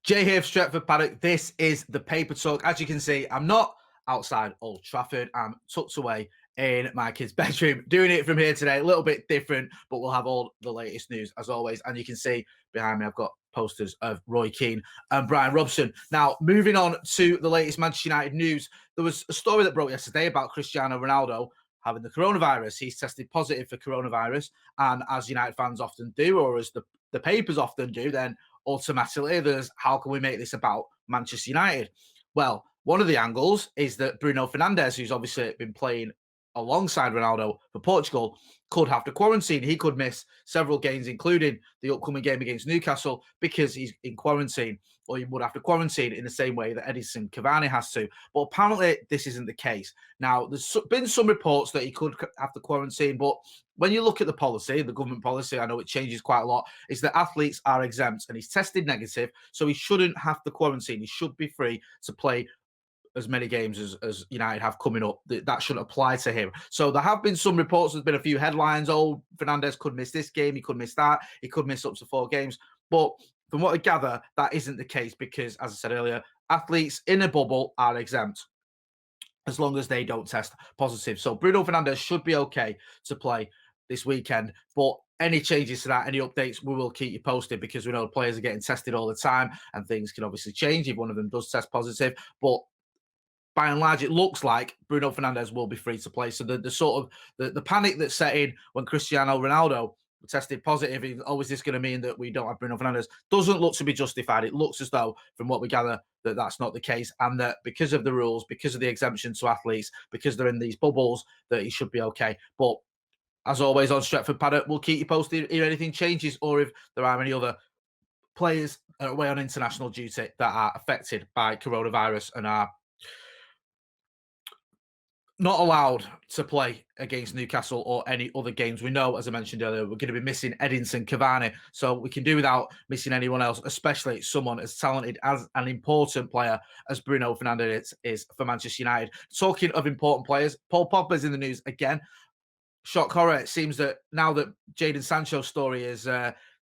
Jay here for Stretford, Paddock. This is the paper talk. As you can see, I'm not outside Old Trafford. I'm tucked away in my kid's bedroom, doing it from here today. A little bit different, but we'll have all the latest news as always. And you can see behind me, I've got posters of Roy Keane and Brian Robson. Now, moving on to the latest Manchester United news, there was a story that broke yesterday about Cristiano Ronaldo having the coronavirus. He's tested positive for coronavirus. And as United fans often do, or as the papers often do, then automatically there's how can we make this about Manchester United? Well, one of the angles is that Bruno Fernandes, who's obviously been playing alongside Ronaldo for Portugal, could have to quarantine. He could miss several games, including the upcoming game against Newcastle, because he's in quarantine, or he would have to quarantine in the same way that Edinson Cavani has to. But apparently, this isn't the case. Now, there's been some reports that he could have to quarantine, but when you look at the policy, the government policy, I know it changes quite a lot, is that athletes are exempt, and he's tested negative, so he shouldn't have to quarantine. He should be free to play as many games as United have coming up. That shouldn't apply to him. So there have been some reports. There's been a few headlines. Oh, Fernandes could miss this game. He could miss that. He could miss up to 4 games. But from what I gather, that isn't the case because, as I said earlier, athletes in a bubble are exempt as long as they don't test positive. So Bruno Fernandes should be okay to play this weekend. But any changes to that, any updates, we will keep you posted because we know the players are getting tested all the time and things can obviously change if one of them does test positive. But by and large, it looks like Bruno Fernandes will be free to play. So the sort of the panic that set in when Cristiano Ronaldo tested positive, oh, is this going to mean that we don't have Bruno Fernandes? Doesn't look to be justified. It looks as though, from what we gather, that that's not the case, and that because of the rules, because of the exemption to athletes, because they're in these bubbles, that he should be okay. But as always on Stretford Paddock, we'll keep you posted if anything changes or if there are any other players away on international duty that are affected by coronavirus and are not allowed to play against Newcastle or any other games. We know, as I mentioned earlier, we're going to be missing Edinson Cavani, so we can do without missing anyone else, especially someone as talented as an important player as Bruno Fernandes is for Manchester United. Talking of important players, Paul Pogba's in the news again. Shock horror. It seems that now that Jadon Sancho's story is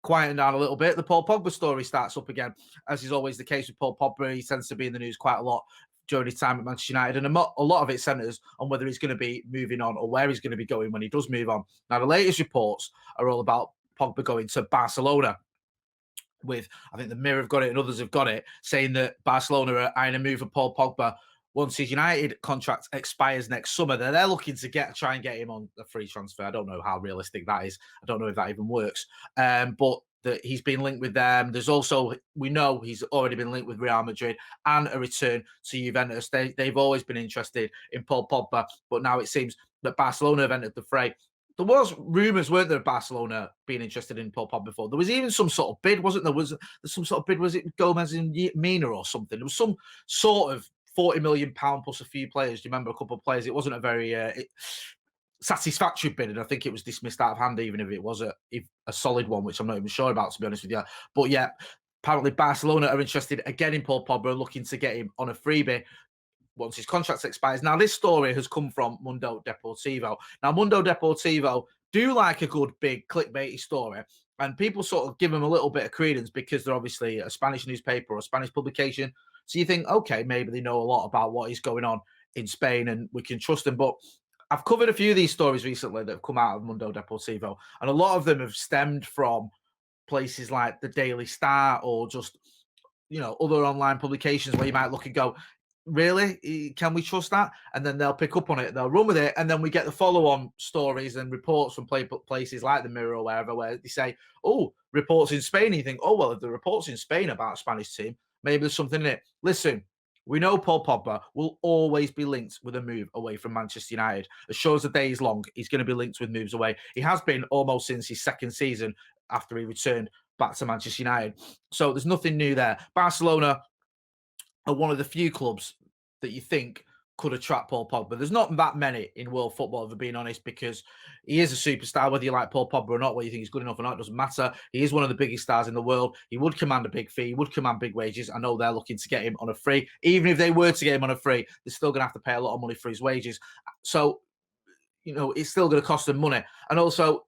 quieting down a little bit, the Paul Pogba story starts up again, as is always the case with Paul Pogba. He tends to be in the news quite a lot during his time at Manchester United, and a lot of it centres on whether he's going to be moving on or where he's going to be going when he does move on. Now, the latest reports are all about Pogba going to Barcelona. With, I think the Mirror have got it and others have got it, saying that Barcelona are eyeing a move for Paul Pogba once his United contract expires next summer. They're looking to try and get him on a free transfer. I don't know how realistic that is. I don't know if that even works. But that he's been linked with them. There's also, we know he's already been linked with Real Madrid and a return to Juventus. They've always been interested in Paul Pogba, but now it seems that Barcelona have entered the fray. There was rumours, weren't there, of Barcelona being interested in Paul Pogba before? There was even some sort of bid, wasn't there? Was there some sort of bid? Was it Gomez and Mina or something? There was some sort of £40 million plus a few players. Do you remember a couple of players? It wasn't a very satisfactory bid, and I think it was dismissed out of hand, even if it was a solid one, which I'm not even sure about, to be honest with you. But yeah, apparently Barcelona are interested again in Paul Pogba, looking to get him on a freebie once his contract expires. Now, this story has come from Mundo Deportivo. Now, Mundo Deportivo do like a good, big, clickbaity story, and people sort of give them a little bit of credence because they're obviously a Spanish newspaper or a Spanish publication. So you think, okay, maybe they know a lot about what is going on in Spain and we can trust them. But I've covered a few of these stories recently that have come out of Mundo Deportivo, and a lot of them have stemmed from places like the Daily Star or just, other online publications where you might look and go, really? Can we trust that? And then they'll pick up on it, they'll run with it, and then we get the follow-on stories and reports from places like the Mirror or wherever, where they say, oh, reports in Spain. And you think, oh, well, if the reports in Spain about a Spanish team, maybe there's something in it. Listen, we know Paul Pogba will always be linked with a move away from Manchester United. As sure as the day is long, he's going to be linked with moves away. He has been almost since his second season after he returned back to Manchester United. So there's nothing new there. Barcelona are one of the few clubs that you think could attract Paul Pogba. There's not that many in world football, if we're being honest, because he is a superstar. Whether you like Paul Pogba or not, whether you think he's good enough or not, it doesn't matter. He is one of the biggest stars in the world. He would command a big fee. He would command big wages. I know they're looking to get him on a free. Even if they were to get him on a free, they're still going to have to pay a lot of money for his wages. So, it's still going to cost them money. And also,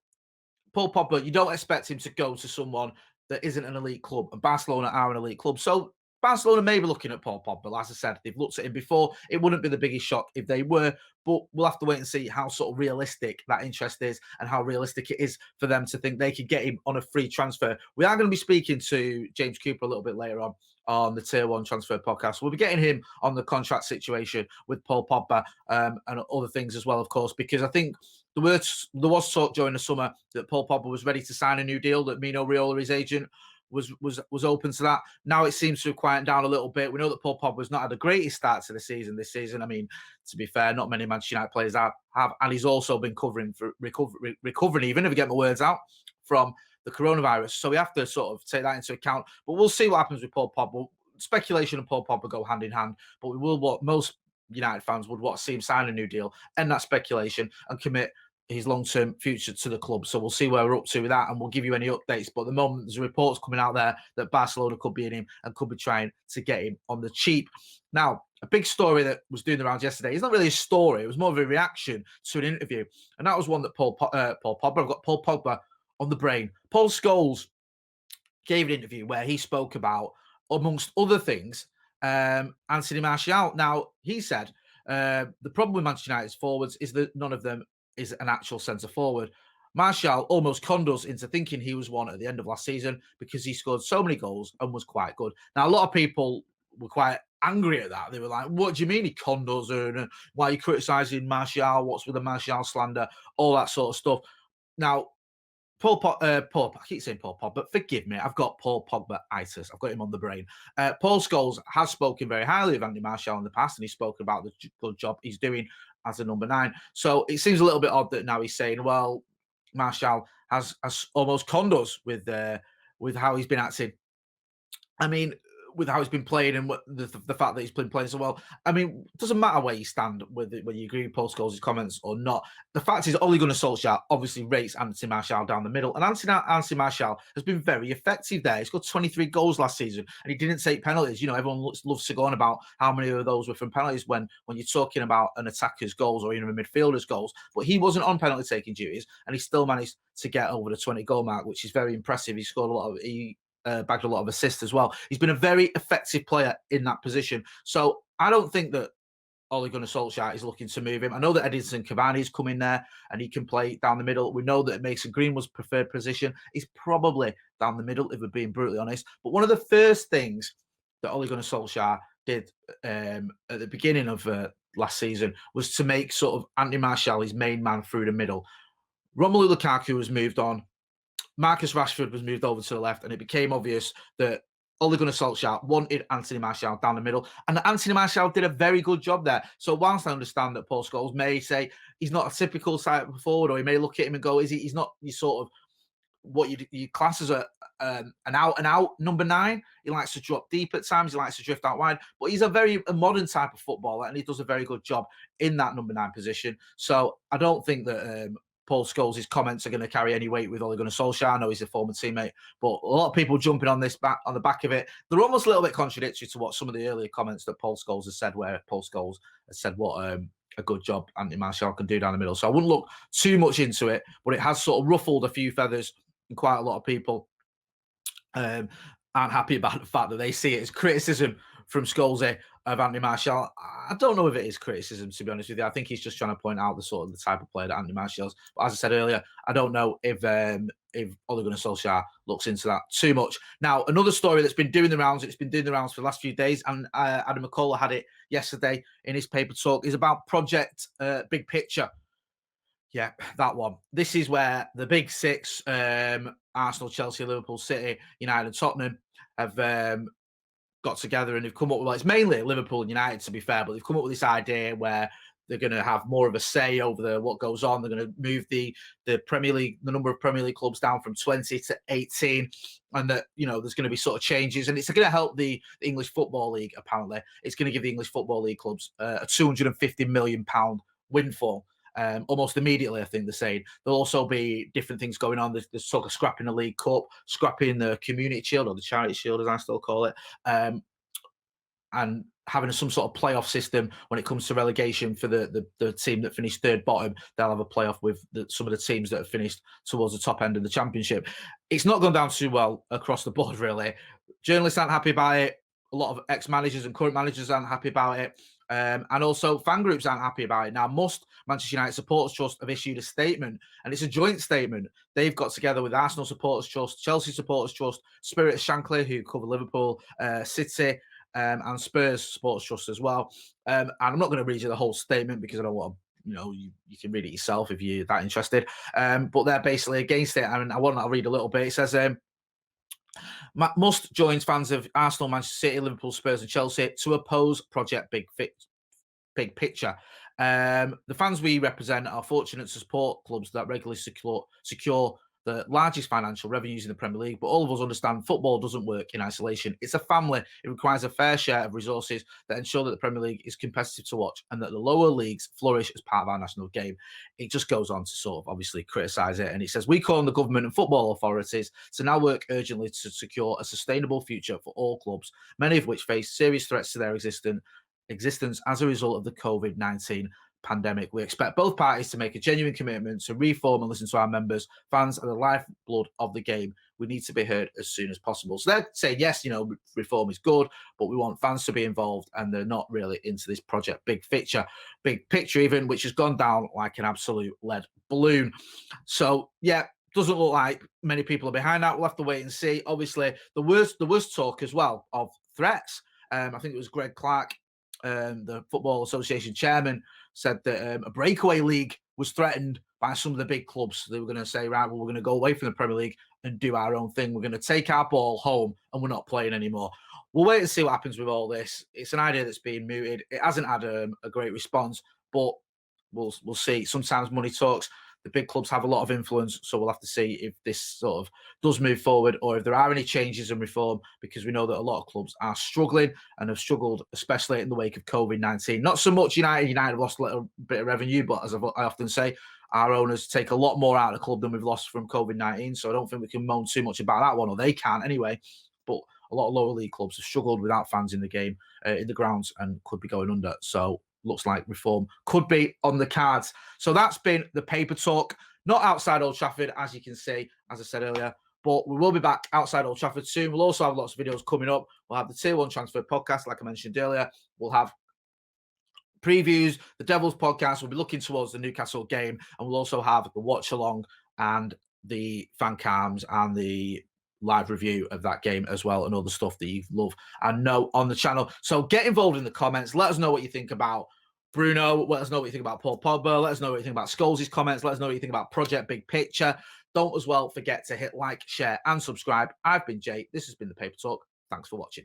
Paul Pogba, you don't expect him to go to someone that isn't an elite club, and Barcelona are an elite club. So Barcelona may be looking at Paul Pogba. As I said, they've looked at him before. It wouldn't be the biggest shock if they were, but we'll have to wait and see how sort of realistic that interest is and how realistic it is for them to think they could get him on a free transfer. We are going to be speaking to James Cooper a little bit later on the Tier 1 Transfer podcast. We'll be getting him on the contract situation with Paul Pogba and other things as well, of course, because I think there was talk during the summer that Paul Pogba was ready to sign a new deal, that Mino Raiola, his agent, was open to that. Now it seems to have quieted down a little bit. We know that Paul Pogba's not had the greatest start to the season this season. I mean, to be fair, not many Manchester United players have, and he's also been recovering, even if I get my words out, from the coronavirus. So we have to sort of take that into account. But we'll see what happens with Paul Pogba. Speculation and Paul Pogba go hand in hand, but we will what most United fans would want to see him sign a new deal, end that speculation, and commit his long-term future to the club. So we'll see where we're up to with that, and we'll give you any updates. But at the moment, there's reports coming out there that Barcelona could be in him and could be trying to get him on the cheap. Now, a big story that was doing the rounds yesterday, it's not really a story, it was more of a reaction to an interview, and that was one that Paul Pogba, I've got Paul Pogba on the brain. Paul Scholes gave an interview where he spoke about, amongst other things, Anthony Martial. Now, he said, the problem with Manchester United's forwards is that none of them is an actual centre forward. Martial almost conned us into thinking he was one at the end of last season because he scored so many goals and was quite good. Now, a lot of people were quite angry at that. They were like, what do you mean he conned us? And why are you criticising Martial? What's with the Martial slander? All that sort of stuff. Now, I keep saying Paul Pogba, but forgive me, I've got Paul Pogba-itis. I've got him on the brain. Paul Scholes has spoken very highly of Andy Martial in the past, and he's spoken about the good job he's doing as a number 9. So it seems a little bit odd that now he's saying, well, Martial has almost conned us with how he's been acting. I mean, with how he's been playing and the fact that he's been playing so well. I mean, it doesn't matter where you stand with it, whether you agree with Paul Scholes' comments or not. The fact is, Ole Gunnar Solskjaer obviously rates Anthony Martial down the middle, and Anthony Martial has been very effective there. He's got 23 goals last season, and he didn't take penalties. You know, everyone loves to go on about how many of those were from penalties when you're talking about an attacker's goals or even a midfielder's goals. But he wasn't on penalty taking duties, and he still managed to get over the 20 goal mark, which is very impressive. He scored a lot of bagged a lot of assists as well. He's been a very effective player in that position. So I don't think that Ole Gunnar Solskjaer is looking to move him. I know that Edinson Cavani's come in there and he can play down the middle. We know that Mason Greenwood's preferred position is probably down the middle, if we're being brutally honest. But one of the first things that Ole Gunnar Solskjaer did at the beginning of last season was to make sort of Anthony Martial his main man through the middle. Romelu Lukaku was moved on. Marcus Rashford was moved over to the left, and it became obvious that Ole Gunnar Solskjaer wanted Anthony Martial down the middle, and Anthony Martial did a very good job there. So whilst I understand that Paul Scholes may say he's not a typical side forward, or he may look at him and go, he's not you sort of what you class as an out number 9. He likes to drop deep at times. He likes to drift out wide, but he's a modern type of footballer, and he does a very good job in that number 9 position. So I don't think that Paul Scholes' comments are going to carry any weight with Ole Gunnar Solskjaer. I know he's a former teammate, but a lot of people jumping on the back of it. They're almost a little bit contradictory to what some of the earlier comments that Paul Scholes has said, where Paul Scholes has said what a good job Anthony Martial can do down the middle. So I wouldn't look too much into it, but it has sort of ruffled a few feathers, and quite a lot of people aren't happy about the fact that they see it as criticism from Scholes of Anthony Martial. I don't know if it is criticism, to be honest with you. I think he's just trying to point out the type of player that Anthony Martial is. But as I said earlier, I don't know if Ole Gunnar Solskjaer looks into that too much. Now, another story that's been doing the rounds, it's been doing the rounds for the last few days, and Adam McCullough had it yesterday in his paper talk, is about Project Big Picture. Yeah, that one. This is where the big 6, Arsenal, Chelsea, Liverpool, City, United and Tottenham have got together and they've come up with, it's mainly Liverpool and United, to be fair, but they've come up with this idea where they're going to have more of a say over what goes on. They're going to move the Premier League, the number of Premier League clubs down from 20 to 18, and that, there's going to be sort of changes, and it's going to help the English Football League. Apparently, it's going to give the English Football League clubs a £250 million windfall. Almost immediately, I think they're saying. There'll also be different things going on. There's talk of scrapping the League Cup, scrapping the Community Shield, or the Charity Shield, as I still call it, and having some sort of playoff system when it comes to relegation for the team that finished third bottom. They'll have a playoff with some of the teams that have finished towards the top end of the Championship. It's not gone down too well across the board, really. Journalists aren't happy about it. A lot of ex-managers and current managers aren't happy about it. And also fan groups aren't happy about it. Now, most Manchester United Supporters Trust have issued a statement, and it's a joint statement. They've got together with Arsenal Supporters Trust, Chelsea Supporters Trust, Spirit of Shankly, who cover Liverpool, City, and Spurs Supporters Trust as well. And I'm not going to read you the whole statement because I don't want to. You can read it yourself if you're that interested. But they're basically against it. I mean, I want to read a little bit. It says, must joins fans of Arsenal, Manchester City, Liverpool, Spurs, and Chelsea to oppose Project Big Picture. The fans we represent are fortunate to support clubs that regularly secure the largest financial revenues in the Premier League, but all of us understand football doesn't work in isolation. It's a family. It requires a fair share of resources that ensure that the Premier League is competitive to watch and that the lower leagues flourish as part of our national game. It just goes on to sort of obviously criticise it. And it says, we call on the government and football authorities to now work urgently to secure a sustainable future for all clubs, many of which face serious threats to their existence as a result of the COVID-19 pandemic. We expect both parties to make a genuine commitment to reform and listen to our members. Fans are the lifeblood of the game. We need to be heard as soon as possible. So they're saying, yes, reform is good, but we want fans to be involved, and they're not really into this project big picture even, which has gone down like an absolute lead balloon. So, yeah, doesn't look like many people are behind that. We'll have to wait and see. Obviously, there was talk as well of threats. I think it was Greg Clark, the Football Association chairman, said that a breakaway league was threatened by some of the big clubs. They were going to say, right, well, we're going to go away from the Premier League and do our own thing. We're going to take our ball home and we're not playing anymore. We'll wait and see what happens with all this. It's an idea that's being mooted. It hasn't had a great response, but we'll see. Sometimes money talks. The big clubs have a lot of influence, so we'll have to see if this sort of does move forward or if there are any changes and reform, because we know that a lot of clubs are struggling and have struggled, especially in the wake of COVID-19. Not so much United. United have lost a little bit of revenue, but as I often say, our owners take a lot more out of the club than we've lost from COVID-19, so I don't think we can moan too much about that one, or they can't anyway. But a lot of lower league clubs have struggled without fans in the game, in the grounds, and could be going under. So looks like reform could be on the cards. So that's been the paper talk, not outside Old Trafford, as you can see, as I said earlier, but we will be back outside Old Trafford soon. We'll also have lots of videos coming up. We'll have the Tier 1 Transfer podcast, like I mentioned earlier. We'll have previews, the Devils podcast. We'll be looking towards the Newcastle game, and we'll also have the watch along and the fan cams and the live review of that game as well, and all the stuff that you love and know on the channel. So get involved in the comments. Let us know what you think about Bruno. Let us know what you think about Paul Pogba. Let us know what you think about Scholes' comments. Let us know what you think about Project Big Picture. Don't as well forget to hit like, share, and subscribe. I've been Jay. This has been the Paper Talk. Thanks for watching.